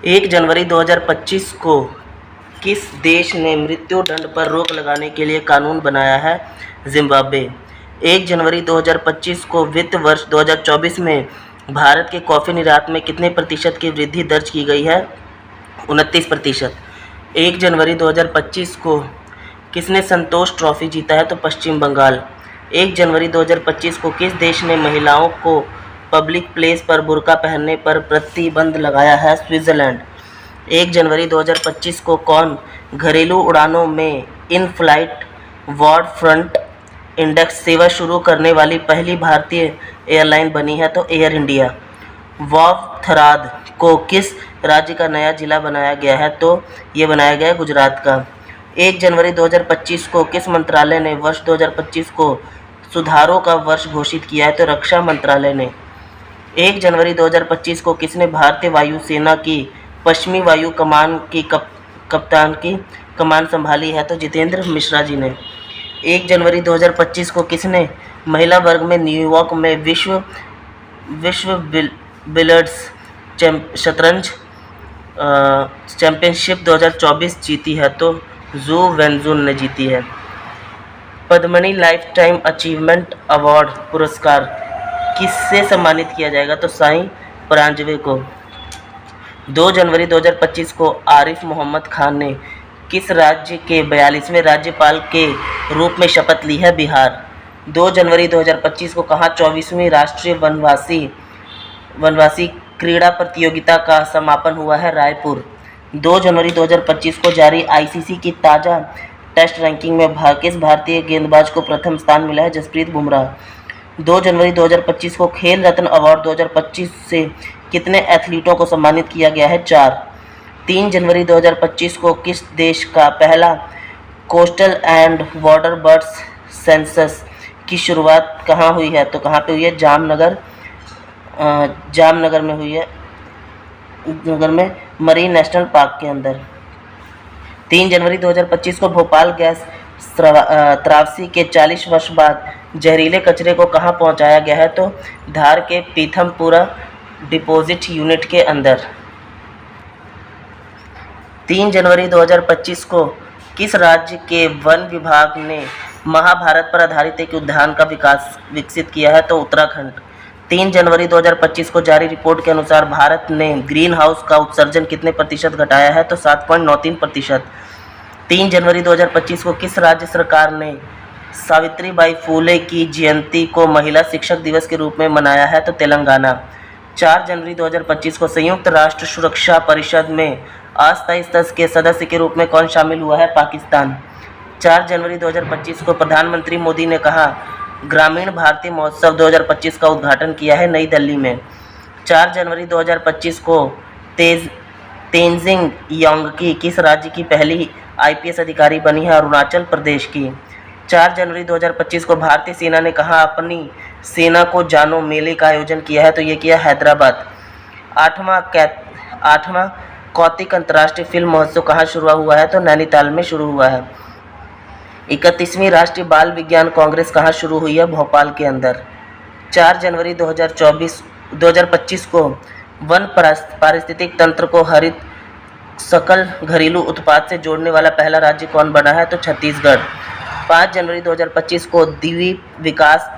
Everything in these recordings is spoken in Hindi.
1 जनवरी 2025 को किस देश ने मृत्यु दंड पर रोक लगाने के लिए कानून बनाया है? जिम्बाब्वे। 1 जनवरी 2025 को वित्त वर्ष 2024 में भारत के कॉफ़ी निर्यात में कितने प्रतिशत की वृद्धि दर्ज की गई है? 29%। 1 जनवरी 2025 को किसने संतोष ट्रॉफी जीता है? तो पश्चिम बंगाल। 1 जनवरी 2025 को किस देश ने महिलाओं को पब्लिक प्लेस पर बुर्का पहनने पर प्रतिबंध लगाया है? स्विट्ज़रलैंड। 1 जनवरी 2025 को कौन घरेलू उड़ानों में in flight ward front index सेवा शुरू करने वाली पहली भारतीय एयरलाइन बनी है? तो एयर इंडिया। वावथराद को किस राज्य का नया जिला बनाया गया है? तो ये बनाया गया है गुजरात का। 1 जनवरी 2025 को किस मंत्रालय ने वर्ष 2025 को सुधारों का वर्ष घोषित किया है? तो रक्षा मंत्रालय ने। 1 जनवरी 2025 को किसने भारतीय वायुसेना की पश्चिमी वायु कमान की कप्तान की कमान संभाली है? तो जितेंद्र मिश्रा जी ने। 1 जनवरी 2025 को किसने महिला वर्ग में न्यूयॉर्क में विश्व बिलियर्ड्स शतरंज चैंपियनशिप 2024 जीती है? तो जू वेंजुन ने जीती है। Padmini life time achievement award पुरस्कार किससे सम्मानित किया जाएगा? तो साईं परांजवे को। 2 जनवरी 2025 को आरिफ मोहम्मद खान ने किस राज्य के 42वें राज्यपाल के रूप में शपथ ली है? बिहार। 2 जनवरी 2025 को कहाँ 24वीं राष्ट्रीय वनवासी क्रीड़ा प्रतियोगिता का समापन हुआ है? रायपुर। 2 जनवरी 2025 को जारी आईसीसी की ताज़ा टेस्ट रैंकिंग में किस भारतीय गेंदबाज को प्रथम स्थान मिला है? जसप्रीत बुमराह। 2 जनवरी 2025 को खेल रत्न अवार्ड 2025 से कितने एथलीटों को सम्मानित किया गया है? 4। 3 जनवरी 2025 को किस देश का पहला coastal and border birds census की शुरुआत कहाँ हुई है? तो कहाँ पे हुई है? जामनगर में हुई है, नगर में मरीन नेशनल पार्क के अंदर। 3 जनवरी 2025 को भोपाल गैस त्रासदी के 40 वर्ष बाद जहरीले कचरे को कहाँ पहुँचाया गया है? तो धार के पीथमपुरा डिपोजिट यूनिट के अंदर। 3 जनवरी 2025 को किस राज्य के वन विभाग ने महाभारत पर आधारित एक उद्यान का विकसित किया है? तो उत्तराखंड। 3 जनवरी 2025 को जारी रिपोर्ट के अनुसार भारत ने ग्रीन हाउस का उत्सर्जन कितने प्रतिशत घटाया है? तो 7.93%। 3 जनवरी 2025 को किस राज्य सरकार ने सावित्रीबाई फुले की जयंती को महिला शिक्षक दिवस के रूप में मनाया है? तो तेलंगाना। 4 जनवरी 2025 को संयुक्त राष्ट्र सुरक्षा परिषद में अस्थायी सदस्य के सदस्य के रूप में कौन शामिल हुआ है? पाकिस्तान। 4 जनवरी 2025 को प्रधानमंत्री मोदी ने कहा ग्रामीण भारतीय महोत्सव 2025 का उद्घाटन किया है? नई दिल्ली में। 4 जनवरी 2025 को तेंजिंग यांगकी किस राज्य की पहली आईपीएस अधिकारी बनी है? अरुणाचल प्रदेश की। 4 जनवरी 2025 को भारतीय सेना ने कहा अपनी सेना को जानो मेले का आयोजन किया है? तो ये किया हैदराबाद। 8वां कौतिक अंतर्राष्ट्रीय फिल्म महोत्सव कहाँ शुरू हुआ है? तो नैनीताल में शुरू हुआ है। 31वीं राष्ट्रीय बाल विज्ञान कांग्रेस कहाँ शुरू हुई है? भोपाल के अंदर। 4 जनवरी 2025 को वन पारिस्थितिक तंत्र को हरित सकल घरेलू उत्पाद से जोड़ने वाला पहला राज्य कौन बना है? तो छत्तीसगढ़। 5 जनवरी 2025 को द्वीप विकास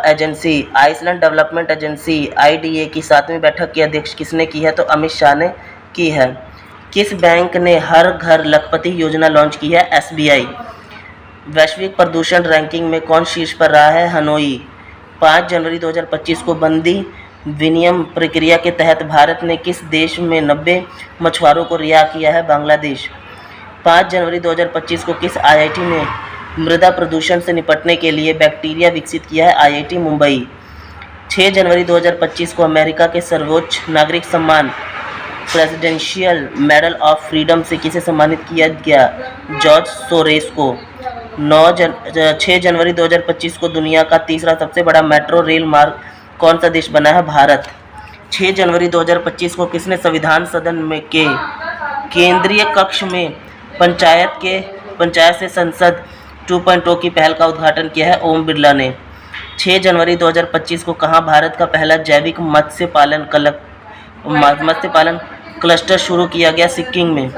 एजेंसी आइसलैंड डेवलपमेंट एजेंसी IDA की 7वीं बैठक की अध्यक्ष किसने की है? तो अमित शाह ने की है। किस बैंक ने हर घर लखपति योजना लॉन्च की है? SBI। वैश्विक प्रदूषण रैंकिंग में कौन शीर्ष पर रहा है? हनोई। 5 जनवरी 2025 को बंदी विनिमय प्रक्रिया के तहत भारत ने किस देश में 90 मछुआरों को रिहा किया है? बांग्लादेश। 5 जनवरी 2025 को किस IIT ने मृदा प्रदूषण से निपटने के लिए बैक्टीरिया विकसित किया है? IIT मुंबई। 6 जनवरी 2025 को अमेरिका के सर्वोच्च नागरिक सम्मान प्रेसिडेंशियल मेडल ऑफ फ्रीडम से किसे सम्मानित किया गया? जॉर्ज सोरेस को। 6 जनवरी 2025 को दुनिया का तीसरा सबसे बड़ा मेट्रो रेल मार्ग कौन सा देश बना है? भारत। 6 जनवरी 2025 को किसने संविधान सदन में के केंद्रीय कक्ष में पंचायत से संसद 2.0 की पहल का उद्घाटन किया है? ओम बिरला ने। 6 जनवरी 2025 को कहाँ भारत का पहला जैविक मत्स्य पालन क्लस्टर शुरू किया गया सिक्किम में।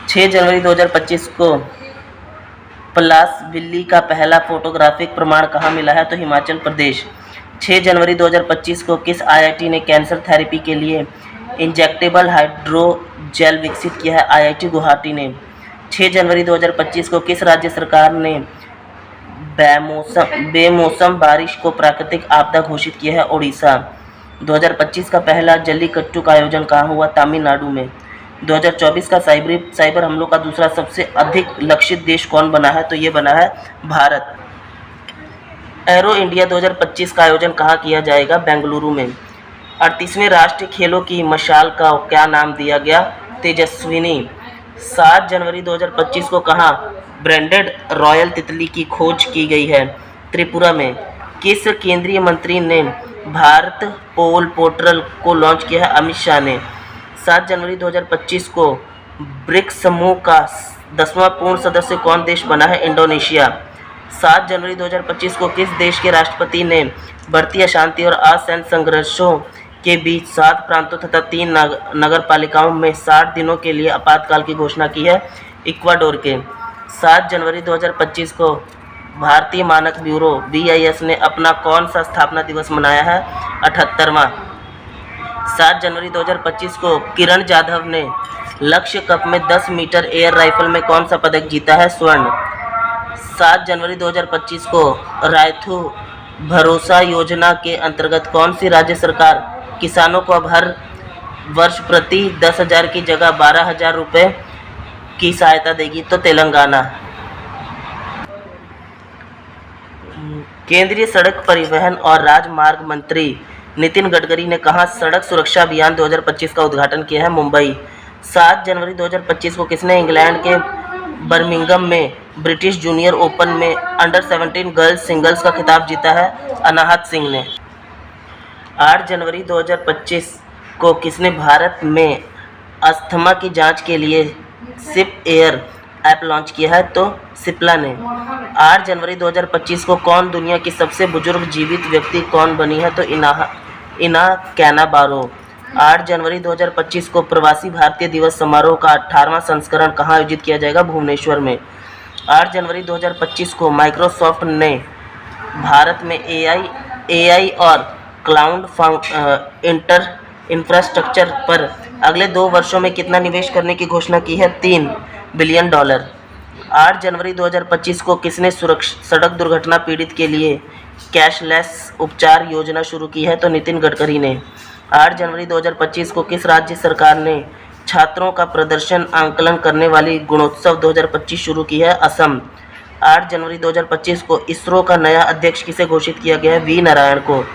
6 जनवरी 2025 को पलास बिल्ली का पहला फोटोग्राफिक प्रमाण कहाँ मिला है? तो हिमाचल प्रदेश। 6 जनवरी 2025 को किस आईआईटी ने कैंसर थेरेपी के लिए इंजेक्टेबल हाइड्रोजेल विकसित किया है? आईआईटी गुवाहाटी ने। 6 जनवरी 2025 को किस राज्य सरकार ने बेमौसम बारिश को प्राकृतिक आपदा घोषित किया है? ओडिशा। 2025 का पहला जल्लीकट्टू का आयोजन कहाँ हुआ? तमिलनाडु में। 2024 का साइबर हमलों का दूसरा सबसे अधिक लक्षित देश कौन बना है? तो ये बना है भारत। एरो इंडिया 2025 का आयोजन कहाँ किया जाएगा? बेंगलुरु में। 38वें राष्ट्रीय खेलों की मशाल का क्या नाम दिया गया? तेजस्विनी। 7 जनवरी 2025 को कहाँ ब्रांडेड रॉयल तितली की खोज की गई है? त्रिपुरा में। किस केंद्रीय मंत्री ने भारत पोल पोर्टल को लॉन्च किया है? अमित शाह ने। 7 जनवरी 2025 को ब्रिक्स समूह का 10वां पूर्ण सदस्य कौन देश बना है? इंडोनेशिया। 7 जनवरी 2025 को किस देश के राष्ट्रपति ने बढ़ती अशांति और असहज संघर्षों के बीच 7 प्रांतों तथा 3 नगर पालिकाओं में 60 दिनों के लिए आपातकाल की घोषणा की है? इक्वाडोर के। 7 जनवरी 2025 को भारतीय मानक ब्यूरो BIS ने अपना कौन सा स्थापना दिवस मनाया है? 78वां। 7 जनवरी 2025 को किरण जाधव ने लक्ष्य कप में 10 मीटर एयर राइफल में कौन सा पदक जीता है? स्वर्ण। 7 जनवरी 2025 को रायथू भरोसा योजना के अंतर्गत कौन सी राज्य सरकार किसानों को अब हर वर्ष प्रति 10,000 की जगह 12,000 रुपये की सहायता देगी? तो तेलंगाना। केंद्रीय सड़क परिवहन और राजमार्ग मंत्री नितिन गडकरी ने कहाँ सड़क सुरक्षा अभियान 2025 का उद्घाटन किया है? मुंबई। 7 जनवरी 2025 को किसने इंग्लैंड के बर्मिंघम में ब्रिटिश जूनियर ओपन में अंडर-17 गर्ल्स सिंगल्स का खिताब जीता है? अनाहत सिंह ने। 8 जनवरी 2025 को किसने भारत में अस्थमा की जांच के लिए सिप एयर ऐप लॉन्च किया है? तो सिप्ला ने। 8 जनवरी 2025 को कौन दुनिया की सबसे बुजुर्ग जीवित व्यक्ति कौन बनी है? तो इना कैना बारो। 8 जनवरी 2025 को प्रवासी भारतीय दिवस समारोह का 18वां संस्करण कहाँ आयोजित किया जाएगा? भुवनेश्वर में। 8 जनवरी 2025 को माइक्रोसॉफ्ट ने भारत में AI और क्लाउड इंफ्रास्ट्रक्चर पर अगले 2 वर्षों में कितना निवेश करने की घोषणा की है? $3 बिलियन। 8 जनवरी 2025 को किसने सड़क दुर्घटना पीड़ित के लिए कैशलेस उपचार योजना शुरू की है? तो नितिन गडकरी ने। 8 जनवरी 2025 को किस राज्य सरकार ने छात्रों का प्रदर्शन आंकलन करने वाली गुणोत्सव 2025 शुरू की है? असम। 8 जनवरी 2025 को इसरो का नया अध्यक्ष किसे घोषित किया गया है? वी नारायण को।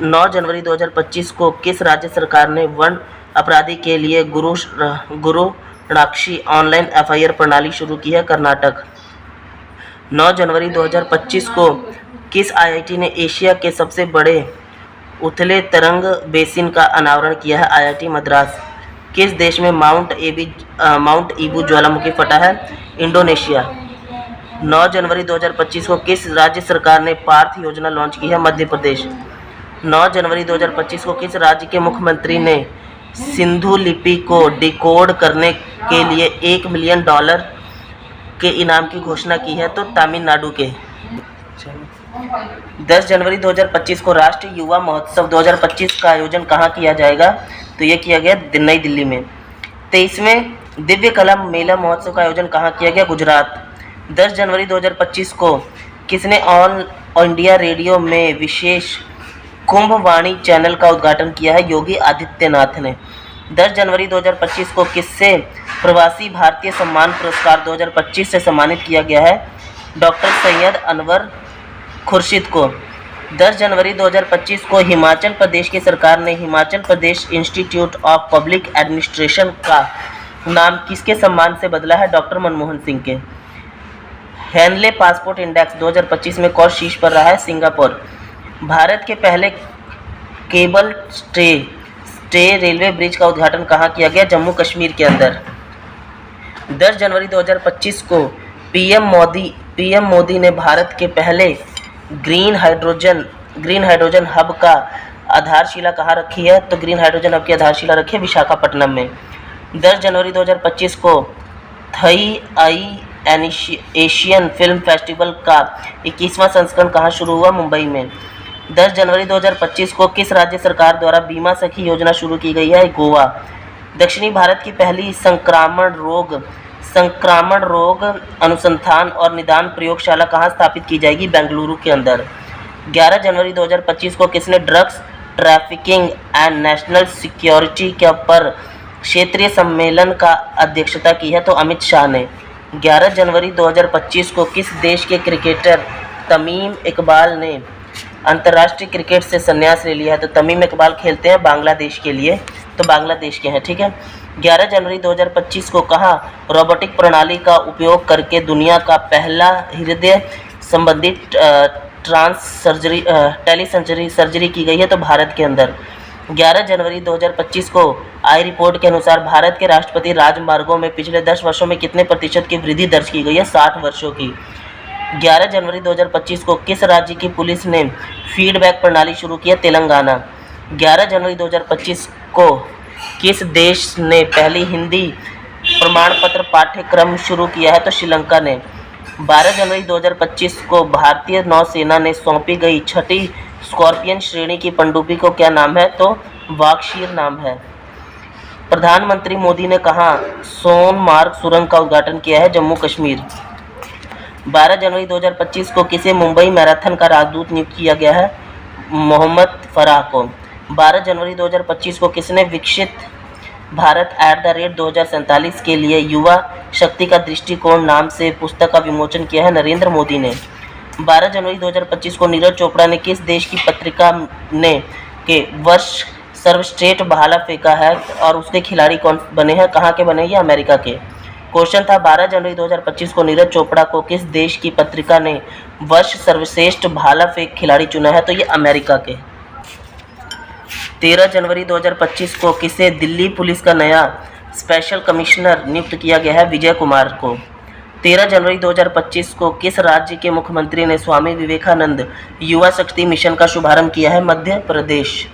9 जनवरी 2025 को किस राज्य सरकार ने वन अपराधी के लिए गुरुणाक्षी ऑनलाइन FIR प्रणाली शुरू की है? कर्नाटक। 9 जनवरी 2025 को किस IIT ने एशिया के सबसे बड़े उथले तरंग बेसिन का अनावरण किया है? IIT मद्रास। किस देश में माउंट ईबू ज्वालामुखी फटा है? इंडोनेशिया। 9 जनवरी 2025 को किस राज्य सरकार ने पार्थ योजना लॉन्च की है? मध्य प्रदेश। 9 जनवरी 2025 को किस राज्य के मुख्यमंत्री ने सिंधु लिपि को डिकोड करने के लिए $1 मिलियन के इनाम की घोषणा की है? तो तमिलनाडु के। 10 जनवरी 2025 को राष्ट्रीय युवा महोत्सव 2025 का आयोजन कहाँ किया जाएगा? तो ये किया गया नई दिल्ली में। 23वें दिव्य कला मेला महोत्सव का आयोजन कहाँ किया गया? गुजरात। 10 जनवरी 2025 को किसने ऑल इंडिया रेडियो में विशेष कुंभ वाणी चैनल का उद्घाटन किया है? योगी आदित्यनाथ ने। 10 जनवरी 2025 को किससे प्रवासी भारतीय सम्मान पुरस्कार 2025 से सम्मानित किया गया है? डॉक्टर सैयद अनवर खुर्शीद को। 10 जनवरी 2025 को हिमाचल प्रदेश की सरकार ने Himachal Pradesh institute of public administration का नाम किसके सम्मान से बदला है? डॉक्टर मनमोहन सिंह के। हैनले पासपोर्ट इंडेक्स 2025 में कौन शीर्ष पर रहा है? सिंगापुर। भारत के पहले केबल स्टे रेलवे ब्रिज का उद्घाटन कहाँ किया गया? जम्मू कश्मीर के अंदर। 10 जनवरी 2025 को पीएम मोदी ने भारत के पहले ग्रीन हाइड्रोजन हब का आधारशिला कहाँ रखी है? तो ग्रीन हाइड्रोजन हब की आधारशिला रखी है विशाखापट्टनम में। 10 जनवरी 2025 को थई एशियन फिल्म फेस्टिवल का 21वां संस्करण कहाँ शुरू हुआ? मुंबई में। 10 जनवरी 2025 को किस राज्य सरकार द्वारा बीमा सखी योजना शुरू की गई है? गोवा। दक्षिणी भारत की पहली संक्रामण रोग अनुसंधान और निदान प्रयोगशाला कहाँ स्थापित की जाएगी? बेंगलुरु के अंदर। 11 जनवरी 2025 को किसने drugs trafficking and national security के पर क्षेत्रीय सम्मेलन का अध्यक्षता की है? तो अमित शाह ने। 11 जनवरी 2025 को किस देश के क्रिकेटर तमीम इकबाल ने अंतर्राष्ट्रीय क्रिकेट से संन्यास ले लिया है? तो तमीम इकबाल खेलते हैं बांग्लादेश के लिए, तो बांग्लादेश के हैं, ठीक है। 11 जनवरी 2025 को कहाँ रोबोटिक प्रणाली का उपयोग करके दुनिया का पहला हृदय संबंधी सर्जरी की गई है? तो भारत के अंदर। 11 जनवरी 2025 को आई रिपोर्ट के अनुसार भारत के राष्ट्रपति राजमार्गों में पिछले 10 वर्षों में कितने प्रतिशत की वृद्धि दर्ज की गई है? 60 वर्षों की। 11 जनवरी 2025 को किस राज्य की पुलिस ने फीडबैक प्रणाली शुरू की है? तेलंगाना। 11 जनवरी 2025 को किस देश ने पहली हिंदी प्रमाण पत्र पाठ्यक्रम शुरू किया है? तो श्रीलंका ने। 12 जनवरी 2025 को भारतीय नौसेना ने सौंपी गई छठी स्कॉर्पियन श्रेणी की पनडुब्बी को क्या नाम है? तो वाक्षीर नाम है। प्रधानमंत्री मोदी ने कहाँ सोनमार्ग सुरंग का उद्घाटन किया है? जम्मू कश्मीर। 12 जनवरी 2025 को किसे मुंबई मैराथन का राजदूत नियुक्त किया गया है? मोहम्मद फराह को। 12 जनवरी 2025 को किसने विकसित भारत @2047 के लिए युवा शक्ति का दृष्टिकोण नाम से पुस्तक का विमोचन किया है? नरेंद्र मोदी ने। 12 जनवरी 2025 को नीरज चोपड़ा ने किस देश की पत्रिका ने के वर्ष सर्वश्रेष्ठ भाला फेंका है और उसके खिलाड़ी कौन बने हैं? कहाँ के बने? ये अमेरिका के। क्वेश्चन था 12 जनवरी 2025 को नीरज चोपड़ा को किस देश की पत्रिका ने वर्ष सर्वश्रेष्ठ भाला फेंक खिलाड़ी चुना है? तो ये अमेरिका के। 13 जनवरी 2025 को किसे दिल्ली पुलिस का नया स्पेशल कमिश्नर नियुक्त किया गया है? विजय कुमार को। 13 जनवरी 2025 को किस राज्य के मुख्यमंत्री ने स्वामी विवेकानंद युवा शक्ति मिशन का शुभारंभ किया है? मध्य प्रदेश।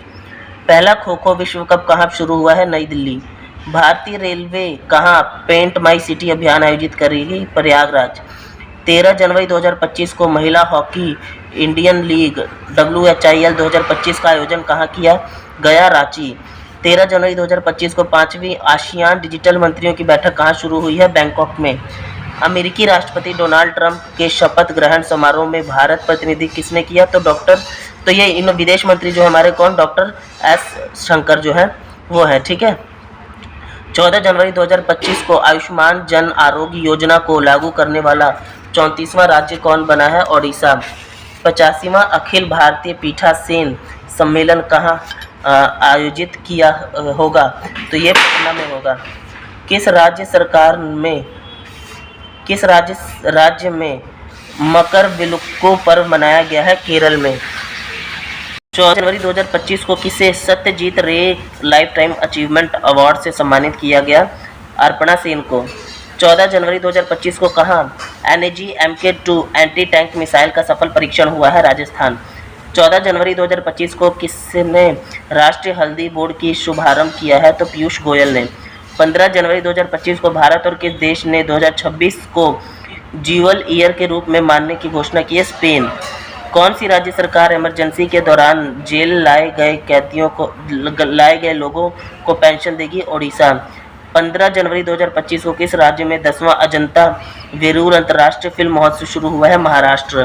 पहला खो खो विश्व कप कहाँ शुरू हुआ है? नई दिल्ली। भारतीय रेलवे कहाँ पेंट माई सिटी अभियान आयोजित करेगी? प्रयागराज। 13 जनवरी 2025 को महिला हॉकी इंडियन लीग WHIL 2025 का आयोजन कहाँ किया गया? रांची। 13 जनवरी 2025 को 5वीं आसियान डिजिटल मंत्रियों की बैठक कहाँ शुरू हुई है? बैंकॉक में। अमेरिकी राष्ट्रपति डोनाल्ड ट्रंप के शपथ ग्रहण समारोह में भारत प्रतिनिधि किसने किया? तो ये इन विदेश मंत्री जो हमारे कौन? डॉक्टर एस शंकर जो है वो है, ठीक है। 14 जनवरी 2025 को आयुष्मान जन आरोग्य योजना को लागू करने वाला 34वां राज्य कौन बना है? ओडिशा। 85वां अखिल भारतीय पीठासीन सम्मेलन कहाँ आयोजित किया होगा? तो ये पटना में होगा। किस राज्य में मकर विलुक्कू पर्व मनाया गया है? केरल में। 14 जनवरी 2025 को किसे सत्यजीत रे लाइफ टाइम अचीवमेंट अवार्ड से सम्मानित किया गया? अर्पणा सेन को। 14 जनवरी 2025 को कहाँ NAG MK2 anti tank missile का सफल परीक्षण हुआ है? राजस्थान। 14 जनवरी 2025 को किसने राष्ट्रीय हल्दी बोर्ड की शुभारंभ किया है? तो पीयूष गोयल ने। 15 जनवरी 2025 को भारत और किस देश ने 2026 को ज्यूअल ईयर के रूप में मानने की घोषणा की है? स्पेन। कौन सी राज्य सरकार इमरजेंसी के दौरान जेल लाए गए लोगों को पेंशन देगी? ओडिशा। 15 जनवरी 2025 को किस राज्य में 10वां अजंता वेरूर अंतर्राष्ट्रीय फिल्म महोत्सव शुरू हुआ है? महाराष्ट्र।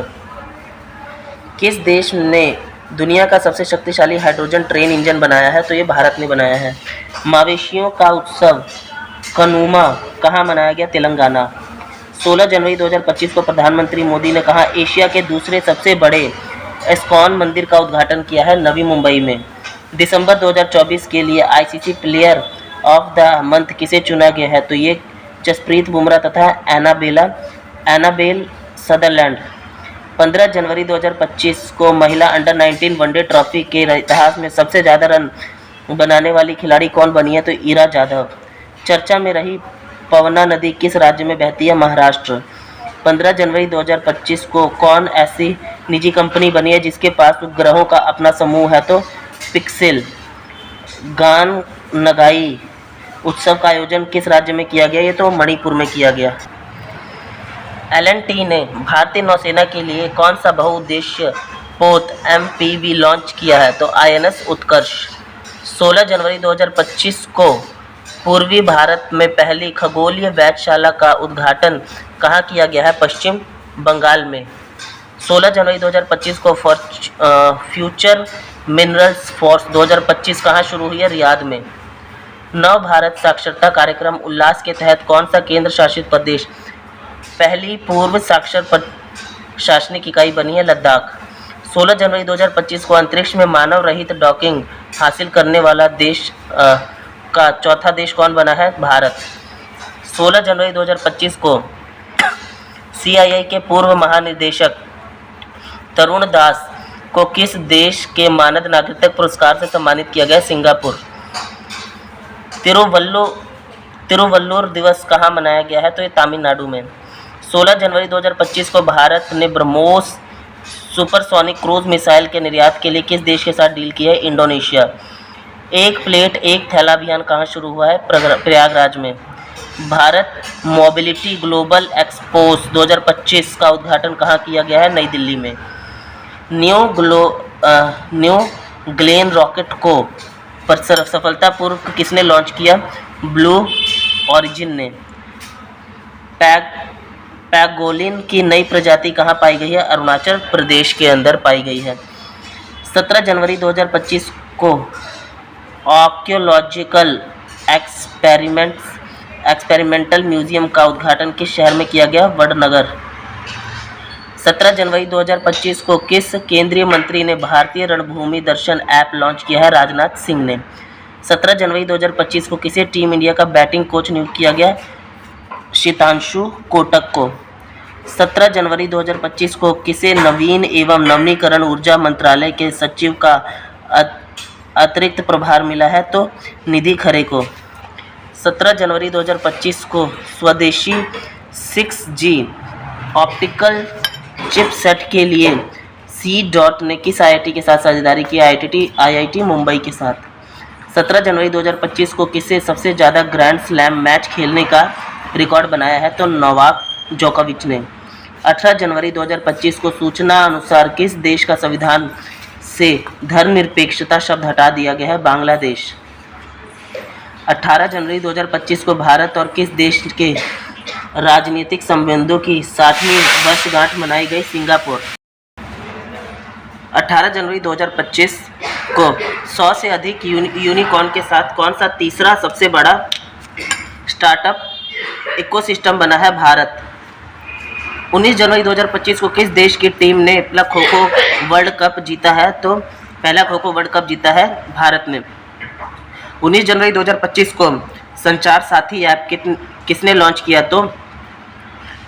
किस देश ने दुनिया का सबसे शक्तिशाली हाइड्रोजन ट्रेन इंजन बनाया है? तो ये भारत ने बनाया है। मवेशियों का उत्सव कनुमा कहाँ मनाया गया? तेलंगाना। 16 जनवरी 2025 को प्रधानमंत्री मोदी ने कहा एशिया के दूसरे सबसे बड़े इस्कॉन मंदिर का उद्घाटन किया है? नवी मुंबई में। दिसंबर 2024 के लिए ICC player of the month किसे चुना गया है? तो ये जसप्रीत बुमराह तथा एनाबेल सदरलैंड। 15 जनवरी 2025 को महिला अंडर 19 वनडे ट्रॉफी के इतिहास में सबसे ज़्यादा रन बनाने वाली खिलाड़ी कौन बनी है? तो ईरा जाधव। चर्चा में रही पवना नदी किस राज्य में बहती है? महाराष्ट्र। 15 जनवरी 2025 को कौन ऐसी निजी कंपनी बनी है जिसके पास उपग्रहों का अपना समूह है? तो पिक्सेल गान नगाई उत्सव का आयोजन किस राज्य में किया गया? ये तो मणिपुर में किया गया। एल&टी ने भारतीय नौसेना के लिए कौन सा बहुउद्देश्य पोत MPV लॉन्च किया है? तो INS उत्कर्ष। 16 जनवरी 2025 को पूर्वी भारत में पहली खगोलीय वेधशाला का उद्घाटन कहाँ किया गया है? पश्चिम बंगाल में। 16 जनवरी 2025 को फ्यूचर मिनरल्स फोर्स 2025 कहाँ शुरू हुई है? रियाद में। नव भारत साक्षरता कार्यक्रम उल्लास के तहत कौन सा केंद्र शासित प्रदेश पहली पूर्व साक्षर प्रशासनिक इकाई बनी है? लद्दाख। 16 जनवरी 2025 को अंतरिक्ष में मानव रहित डॉकिंग हासिल करने वाला देश का चौथा देश कौन बना है? भारत। 16 जनवरी 2025 को CIA के पूर्व महानिदेशक तरुण दास को किस देश के मानद नागरिकता पुरस्कार से सम्मानित किया गया? सिंगापुर। तिरुवल्लुवर दिवस कहाँ मनाया गया है? तो ये तमिलनाडु में। 16 जनवरी 2025 को भारत ने ब्रह्मोस सुपरसोनिक क्रूज मिसाइल के निर्यात के लिए किस देश के साथ डील की है? इंडोनेशिया। एक प्लेट एक थैला अभियान कहाँ शुरू हुआ है? प्रयागराज में। भारत मोबिलिटी ग्लोबल एक्सपोज 2025 का उद्घाटन कहाँ किया गया है? नई दिल्ली में। न्यू ग्लेन रॉकेट को सफलतापूर्वक किसने लॉन्च किया? ब्लू ऑरिजिन ने। पैगोलिन की नई प्रजाति कहाँ पाई गई है? अरुणाचल प्रदेश के अंदर पाई गई है। 17 जनवरी 2025 को आर्कियोलॉजिकल एक्सपेरिमेंटल म्यूजियम का उद्घाटन किस शहर में किया गया? वडनगर। 17 जनवरी 2025 को किस केंद्रीय मंत्री ने भारतीय रणभूमि दर्शन ऐप लॉन्च किया है? राजनाथ सिंह ने। 17 जनवरी 2025 को किसे टीम इंडिया का बैटिंग कोच नियुक्त किया गया? शीतांशु कोटक को। 17 जनवरी 2025 को किसे नवीन एवं नवीनीकरण ऊर्जा मंत्रालय के सचिव का अतिरिक्त प्रभार मिला है? तो निधि खरे को। 17 जनवरी 2025 को स्वदेशी 6G ऑप्टिकल चिपसेट के लिए C-DOT ने किस IIT के साथ साझेदारी की? IIT मुंबई के साथ। 17 जनवरी 2025 को किसे सबसे ज़्यादा ग्रैंड स्लैम मैच खेलने का रिकॉर्ड बनाया है? तो नोवाक जोकोविच ने। 18 जनवरी 2025 को सूचना अनुसार किस देश का संविधान से धर्मनिरपेक्षता शब्द हटा दिया गया है? बांग्लादेश। 18 जनवरी 2025 को भारत और किस देश के राजनीतिक संबंधों की 60वीं वर्षगांठ मनाई गई? सिंगापुर। 18 जनवरी 2025 को 100 से अधिक यूनिकॉर्न के साथ कौन सा तीसरा सबसे बड़ा स्टार्टअप इकोसिस्टम बना है? भारत। 19 जनवरी 2025 को किस देश की टीम ने पहला खो-खो वर्ल्ड कप जीता है? तो पहला खो-खो वर्ल्ड कप जीता है भारत ने। 19 जनवरी 2025 को संचार साथी ऐप किसने लॉन्च किया? तो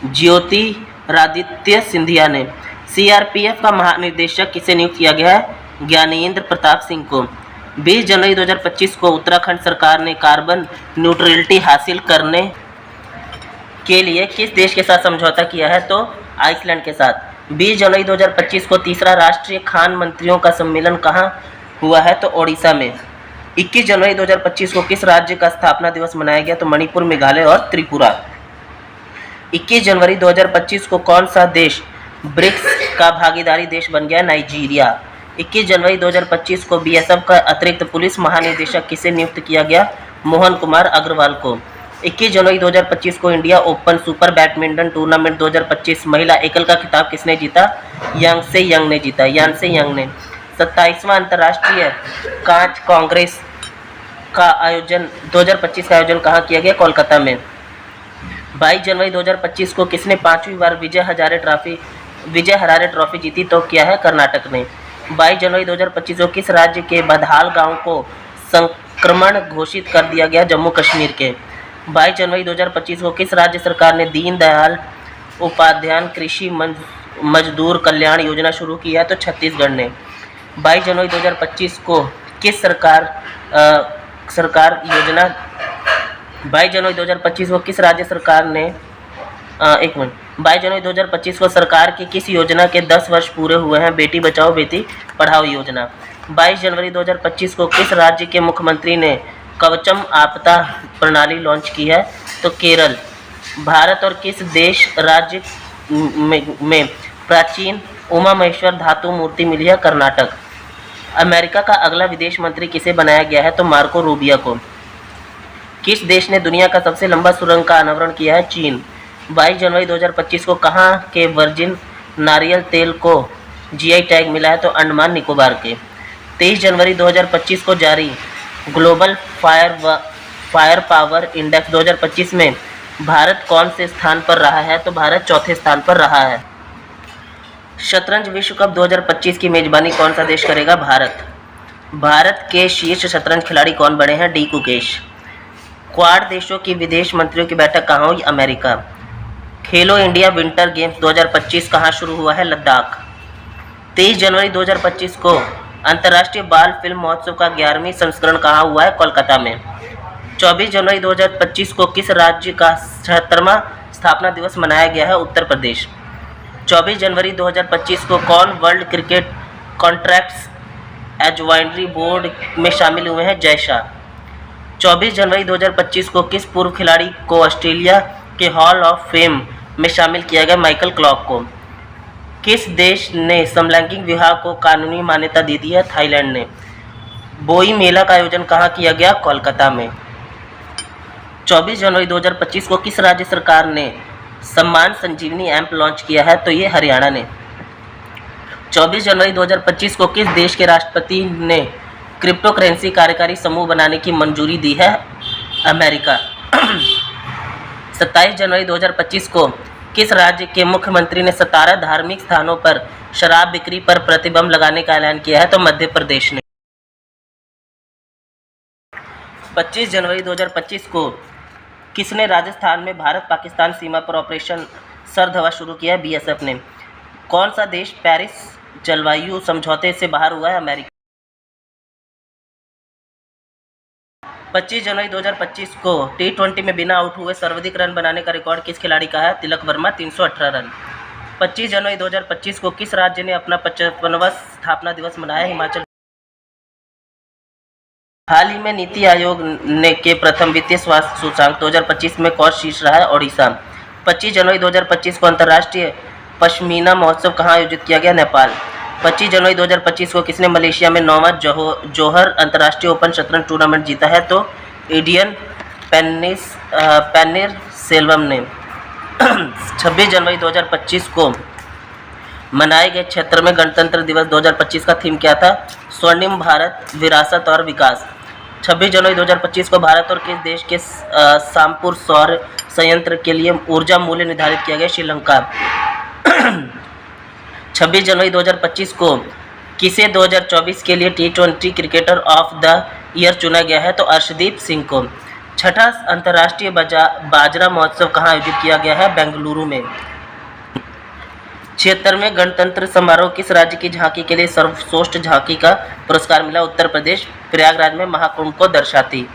ज्योतिरादित्य सिंधिया ने। CRPF का महानिदेशक किसे नियुक्त किया गया है? ज्ञानेंद्र प्रताप सिंह को। 20 जनवरी 2025 को उत्तराखंड सरकार ने कार्बन न्यूट्रलिटी हासिल करने के लिए किस देश के साथ समझौता किया है? तो आइसलैंड के साथ। 20 जनवरी 2025 को तीसरा राष्ट्रीय खान मंत्रियों का सम्मेलन कहाँ हुआ है? तो ओडिशा में। 21 जनवरी 2025 को किस राज्य का स्थापना दिवस मनाया गया? तो मणिपुर, मेघालय और त्रिपुरा। 21 जनवरी 2025 को कौन सा देश ब्रिक्स का भागीदारी देश बन गया? नाइजीरिया। 21 जनवरी 2025 को BSF का अतिरिक्त पुलिस महानिदेशक किसे नियुक्त किया गया? मोहन कुमार अग्रवाल को। 21 जनवरी 2025 को India open super badminton tournament 2025 महिला एकल का खिताब किसने जीता? यांगसे यंग ने जीता। 27वां अंतर्राष्ट्रीय कांच कांग्रेस का आयोजन 2025 का आयोजन कहाँ किया गया? कोलकाता में। 22 जनवरी 2025 को किसने 5वीं बार विजय हरारे ट्रॉफी जीती? तो किया है कर्नाटक ने। 22 जनवरी 2025 को किस राज्य के बदहाल गांव को संक्रमण घोषित कर दिया गया? जम्मू कश्मीर के। 22 जनवरी 2025 को किस राज्य सरकार ने दीनदयाल उपाध्याय कृषि मजदूर कल्याण योजना शुरू की है? तो छत्तीसगढ़ ने। 22 जनवरी 2025 को किस सरकार योजना 22 जनवरी 2025 को किस राज्य सरकार ने 22 जनवरी 2025 को सरकार की किस योजना के 10 वर्ष पूरे हुए हैं? बेटी बचाओ बेटी पढ़ाओ योजना। 22 जनवरी 2025 को किस राज्य के मुख्यमंत्री ने कवचम आपदा प्रणाली लॉन्च की है? तो केरल। भारत और किस देश राज्य में प्राचीन उमा महेश्वर धातु मूर्ति मिली है? कर्नाटक। अमेरिका का अगला विदेश मंत्री किसे बनाया गया है? तो मार्को रूबियो को। किस देश ने दुनिया का सबसे लंबा सुरंग का अनावरण किया है? चीन। 22 जनवरी 2025 को कहाँ के वर्जिन नारियल तेल को जीआई टैग मिला है? तो अंडमान निकोबार के। 23 जनवरी 2025 को जारी ग्लोबल फायर पावर इंडेक्स 2025 में भारत कौन से स्थान पर रहा है? तो भारत चौथे स्थान पर रहा है। शतरंज विश्व कप 2025 की मेजबानी कौन सा देश करेगा? भारत। भारत के शीर्ष शतरंज खिलाड़ी कौन बने हैं? डी कुकेश। क्वाड देशों की विदेश मंत्रियों की बैठक कहाँ हुई? अमेरिका। खेलो इंडिया विंटर गेम्स 2025 कहाँ शुरू हुआ है? लद्दाख। 23 जनवरी 2025 को अंतर्राष्ट्रीय बाल फिल्म महोत्सव का 11वीं संस्करण कहाँ हुआ है? कोलकाता में। 24 जनवरी 2025 को किस राज्य का 76वां स्थापना दिवस मनाया गया है? उत्तर प्रदेश। 24 जनवरी 2025 को कौन world cricket contracts advisory board में शामिल हुए हैं? जय शाह। 24 जनवरी 2025 को किस पूर्व खिलाड़ी को ऑस्ट्रेलिया के हॉल ऑफ फेम में शामिल किया गया? माइकल क्लार्क को। किस देश ने समलैंगिक विवाह को कानूनी मान्यता दे दी है? थाईलैंड ने। बोई मेला का आयोजन कहाँ किया गया? कोलकाता में। 24 जनवरी 2025 को किस राज्य सरकार ने सम्मान संजीवनी ऐप लॉन्च किया है? तो ये हरियाणा ने। 24 जनवरी 2025 को किस देश के राष्ट्रपति ने क्रिप्टो करेंसी कार्यकारी समूह बनाने की मंजूरी दी है? अमेरिका। 27 जनवरी 2025 को किस राज्य के मुख्यमंत्री ने 17 धार्मिक स्थानों पर शराब बिक्री पर प्रतिबंध लगाने का ऐलान किया है? तो मध्य प्रदेश ने। 25 जनवरी 2025 को किसने राजस्थान में भारत पाकिस्तान सीमा पर ऑपरेशन सरधवा शुरू किया? बीएसएफ ने। कौन सा देश पेरिस जलवायु समझौते से बाहर हुआ है? अमेरिका। 25 जनवरी 2025 को T20 में बिना आउट हुए सर्वाधिक रन बनाने का रिकॉर्ड किस खिलाड़ी का है? तिलक वर्मा 318 रन। 25 जनवरी 2025 को किस राज्य ने अपना 55वां स्थापना दिवस मनाया? हिमाचल। हाल ही में नीति आयोग ने के प्रथम वित्तीय स्वास्थ्य सूचकांक 2025 में कौन शीर्ष रहा है? ओडिशा। 25 जनवरी 2025 को अंतर्राष्ट्रीय पश्मीना महोत्सव कहाँ आयोजित किया गया? नेपाल। 25 जनवरी 2025 को किसने मलेशिया में 9वां जोहर अंतर्राष्ट्रीय ओपन शतरंज टूर्नामेंट जीता है? तो एडियन पेनिर सेल्वम ने। 26 जनवरी 2025 को मनाए गए 76वें गणतंत्र दिवस 2025 का थीम क्या था? स्वर्णिम भारत, विरासत और विकास। 26 जनवरी 2025 को भारत और किस देश के सामपुर सौर संयंत्र के लिए ऊर्जा मूल्य निर्धारित किया गया? श्रीलंका। 26 जनवरी 2025 को किसे 2024 के लिए T20 cricketer of the year चुना गया है? तो अर्शदीप सिंह को। छठा अंतर्राष्ट्रीय बाजरा महोत्सव कहाँ आयोजित किया गया है? बेंगलुरु में। 76वें गणतंत्र समारोह किस राज्य की झांकी के लिए सर्वश्रेष्ठ झांकी का पुरस्कार मिला? उत्तर प्रदेश। प्रयागराज में महाकुंभ को दर्शाती।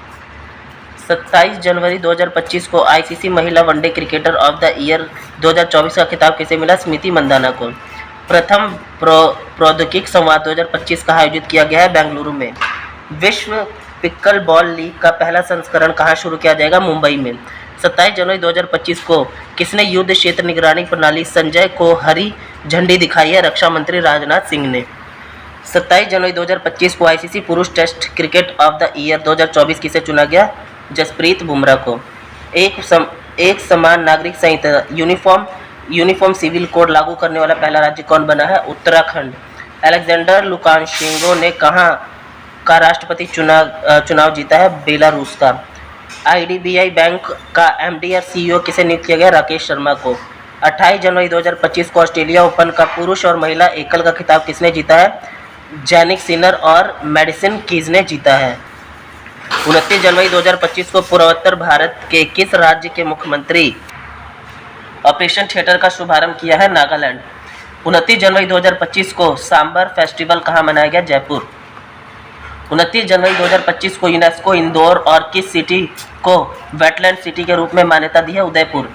27 जनवरी 2025 को आईसीसी महिला one day cricketer of the year 2024 का खिताब किसे मिला? स्मृति मंदाना को। प्रथम प्रौद्योगिक संवाद 2025 का आयोजित किया गया है? बेंगलुरु में। विश्व पिकल बॉल लीग का पहला संस्करण कहाँ शुरू किया जाएगा? मुंबई में। 27 जनवरी 2025 को किसने युद्ध क्षेत्र निगरानी प्रणाली संजय को हरी झंडी दिखाई है? रक्षा मंत्री राजनाथ सिंह ने। 27 जनवरी 2025 को आईसीसी पुरुष test cricket of the year 2024 किसे चुना गया? जसप्रीत बुमराह को। एक समान नागरिक संहिता यूनिफॉर्म सिविल कोड लागू करने वाला पहला राज्य कौन बना है? उत्तराखंड। अलेक्जेंडर लुकाशेंको ने कहाँ का राष्ट्रपति चुनाव जीता है? बेलारूस का। आईडीबीआई बैंक का एमडी और सीईओ किसे नियुक्त किया गया? राकेश शर्मा को। 28 जनवरी 2025 को ऑस्ट्रेलिया ओपन का पुरुष और महिला एकल का खिताब किसने जीता है? जैनिक सिनर और मेडिसन कीज ने जीता है। 29 जनवरी 2025 को पूर्वोत्तर भारत के किस राज्य के मुख्यमंत्री ऑपरेशन थिएटर का शुभारंभ किया है? नागालैंड। 29 जनवरी 2025 को सांबर फेस्टिवल कहाँ मनाया गया? जयपुर। 29 जनवरी 2025 को यूनेस्को इंदौर और किस सिटी को वेटलैंड सिटी के रूप में मान्यता दी है? उदयपुर।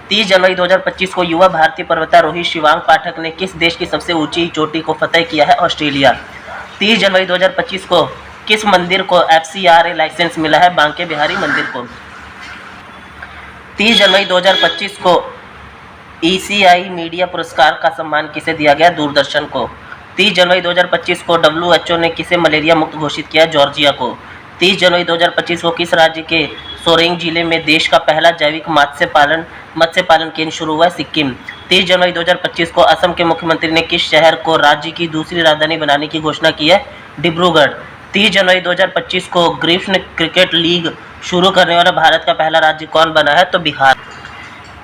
30 जनवरी 2025 को युवा भारतीय पर्वतारोही शिवांग पाठक ने किस देश की सबसे ऊंची चोटी को फतह किया है? ऑस्ट्रेलिया। 30 जनवरी 2025 को किस मंदिर को FCRA लाइसेंस मिला है? बांके बिहारी मंदिर को। 30 जनवरी 2025 को ECI मीडिया पुरस्कार का सम्मान किसे दिया गया? दूरदर्शन को। 30 जनवरी 2025 को WHO ने किसे मलेरिया मुक्त घोषित किया? जॉर्जिया को। 30 जनवरी 2025 को किस राज्य के सोरेंग जिले में देश का पहला जैविक मत्स्य पालन केंद्र शुरू हुआ? सिक्किम। 30 जनवरी 2025 को असम के मुख्यमंत्री ने किस शहर को राज्य की दूसरी राजधानी बनाने की घोषणा की है? डिब्रूगढ़। 30 जनवरी 2025 को ग्रीष्म क्रिकेट लीग शुरू करने वाला भारत का पहला राज्य कौन बना है? तो बिहार।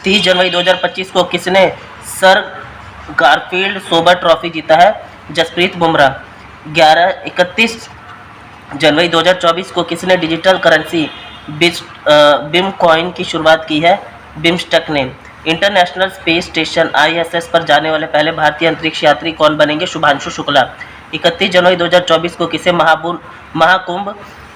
30 जनवरी 2025 को किसने सर गारफील्ड सोबर ट्रॉफी जीता है? जसप्रीत बुमराह। 31 जनवरी 2024 को किसने डिजिटल करेंसी बिम कॉइन की शुरुआत की है? बिमस्टेक ने। इंटरनेशनल स्पेस स्टेशन ISS पर जाने वाले पहले भारतीय अंतरिक्ष यात्री कौन बनेंगे? शुभांशु शुक्ला। 31 जनवरी 2024 को किसे महाकुंभ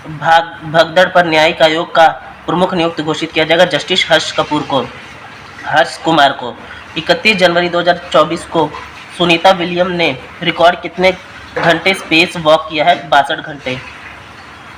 भगदड़ पर न्यायिक आयोग का प्रमुख नियुक्त घोषित किया जाएगा? जस्टिस हर्ष कुमार को। 31 जनवरी 2024 को सुनीता विलियम ने रिकॉर्ड कितने घंटे स्पेस वॉक किया है? 62 घंटे।